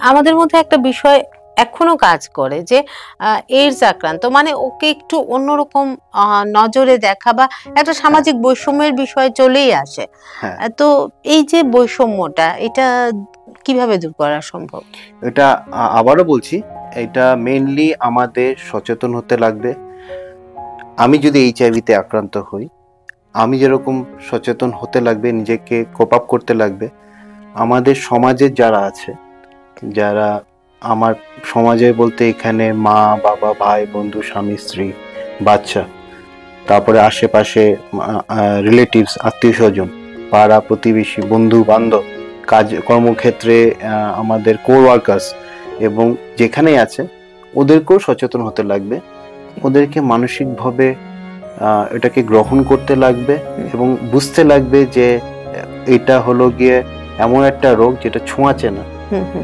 আমাদের মধ্যে একটা বিষয় এখনো কাজ করে যে এইডস আক্রান্ত মানে ওকে একটু অন্যরকম নজরে দেখা বা একটা হ্যাঁ, সামাজিক বৈষম্যের বিষয় চলেই আসে। হ্যাঁ। তো এই যে বৈষম্যটা এটা কিভাবে দূর করা সম্ভব? এটা আবারও বলছি, এটা মেইনলি আমাদের সচেতন হতে লাগবে। আমি যদি এইচআইভি-তে আক্রান্ত হই, আমি যেরকম সচেতন হতে লাগবে, নিজেকে কোপ আপ করতে লাগবে, আমাদের সমাজের যারা আছে, যারা আমার সমাজে বলতে এখানে মা, বাবা, ভাই, বন্ধু, স্বামী, স্ত্রী, বাচ্চা, তারপরে আশেপাশে রিলেটিভস, আত্মীয়স্বজন, পাড়া প্রতিবেশী, বন্ধু-বান্ধব, কর্মক্ষেত্রে আমাদের কো-ওয়ার্কার্স এবং যেখানেই আছে ওদেরকেও সচেতন হতে লাগবে। ওদেরকে মানসিকভাবে এটাকে গ্রহণ করতে লাগবে এবং বুঝতে লাগবে যে এটা হলো গিয়ে এমন একটা রোগ যেটা ছোঁয়াচে না। হুম, হুম।